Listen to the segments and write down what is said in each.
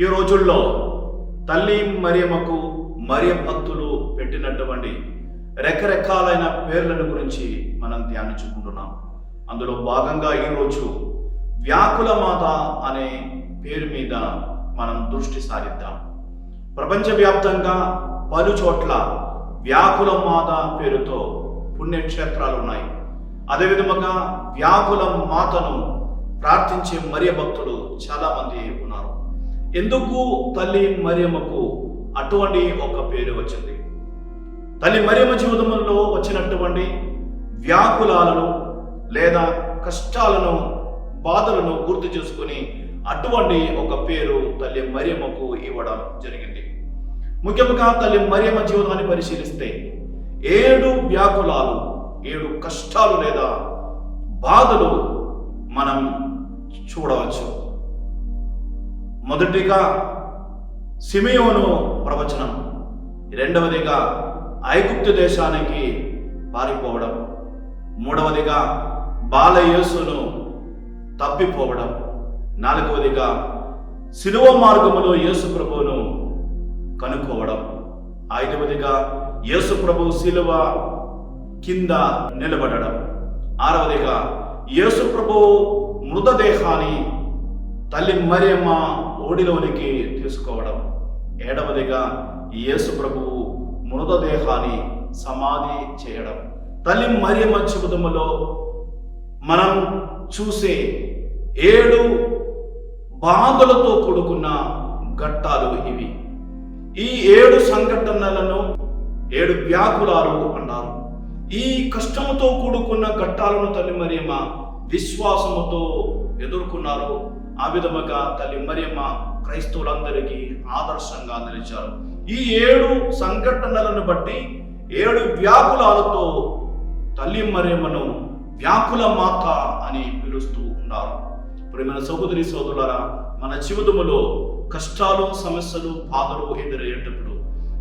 ఈ రోజుల్లో తల్లి మరియమ్మకు మరియ భక్తులు పెట్టినటువంటి రకరకాలైన పేర్లను గురించి మనం ధ్యానించుకుంటున్నాం. అందులో భాగంగా ఈరోజు వ్యాకుల మాత అనే పేరు మీద మనం దృష్టి సారిద్దాం. ప్రపంచవ్యాప్తంగా పలు చోట్ల వ్యాకుల మాత పేరుతో పుణ్యక్షేత్రాలు ఉన్నాయి. అదేవిధంగా వ్యాకుల మాతను ప్రార్థించే మరియ భక్తులు చాలా మంది ఉన్నారు. ఎందుకు తల్లి మరియమ్మకు అటువంటి ఒక పేరు వచ్చింది? తల్లి మరియమ్మ జీవితంలో వచ్చినటువంటి వ్యాకులాలను లేదా కష్టాలను, బాధలను గుర్తు చేసుకుని అటువంటి ఒక పేరు తల్లి మరియమ్మకు ఇవ్వడం జరిగింది. ముఖ్యంగా తల్లి మరియమ్మ జీవితాన్ని పరిశీలిస్తే 7 వ్యాకులాలు, 7 కష్టాలు లేదా బాధలు మనం చూడవచ్చు. మొదటిగా సిమియోను ప్రవచనం, రెండవదిగా ఐగుప్తు దేశానికి పారిపోవడం, మూడవదిగా బాలయేసును తప్పిపోవడం, నాలుగవదిగా శిలువ మార్గములో యేసు ప్రభువును కనుక్కోవడం, ఐదవదిగా యేసు ప్రభు శిలువ కింద నిలబడడం, ఆరవదిగా యేసు ప్రభు మృతదేహాన్ని తల్లి మరియమ్మ ఓడిలోనికి తీసుకోవడం, ఏడవదిగా యేసు ప్రభువు మృతదేహాన్ని సమాధి చేయడం. తల్లి మరియమ్మ జీవితంలో మనం చూసే 7 బాధలతో కూడుకున్న ఘట్టాలు ఇవి. ఈ 7 సంఘటనలను 7 వ్యాకులాలు అన్నారు. ఈ కష్టముతో కూడుకున్న ఘట్టాలను తల్లి మరియమ్మ విశ్వాసముతో ఎదుర్కొన్నారు. ఆ విధముగా తల్లి మరియమ్మ క్రైస్తవులందరికీ ఆదర్శంగా నిలిచారు. ఈ 7 సంఘటనలను బట్టి 7 వ్యాకులాలతో తల్లి మరియమ్మను వ్యాకుల మాత అని పిలుస్తూ ఉన్నారు. ప్రియమైన సహోదరి సోదరులారా, మన జీవితములో కష్టాలు, సమస్యలు, బాధలు ఎదురయ్యేటప్పుడు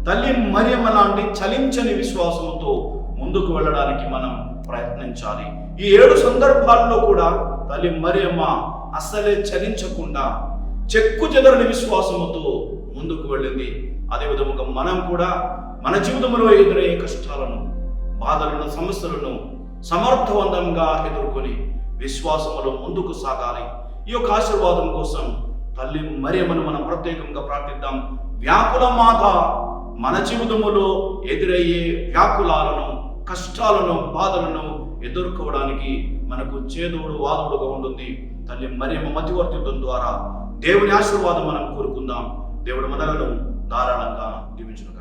తల్లి మరియమ్మ లాంటి చలించని విశ్వాసముతో ముందుకు వెళ్ళడానికి మనం ప్రయత్నించాలి. ఈ 7 సందర్భాల్లో కూడా తల్లి మరియమ్మ అసలే చలించకుండా చెక్కు చెదరని విశ్వాసముతో ముందుకు వెళ్ళింది. అదేవిధంగా మనం కూడా మన జీవితంలో ఎదురయ్యే కష్టాలను, బాధలను, సమస్యలను సమర్థవంతంగా ఎదుర్కొని విశ్వాసములో ముందుకు సాగాలి. ఈ యొక్క ఆశీర్వాదం కోసం తల్లి మరియమ్మను మనం ప్రత్యేకంగా ప్రార్థిద్దాం. వ్యాకుల మాత మన జీవితములో ఎదురయ్యే వ్యాకులాలను, కష్టాలను, బాధలను ఎదుర్కోవడానికి మనకు చేదోడు వాదుడుగా ఉంటుంది. తల్లి మరియమ్మ మధ్యవర్తిత్వం ద్వారా దేవుని ఆశీర్వాదం మనం కోరుకుందాం. దేవుడు మనలను ధారాళంగా దీవించును.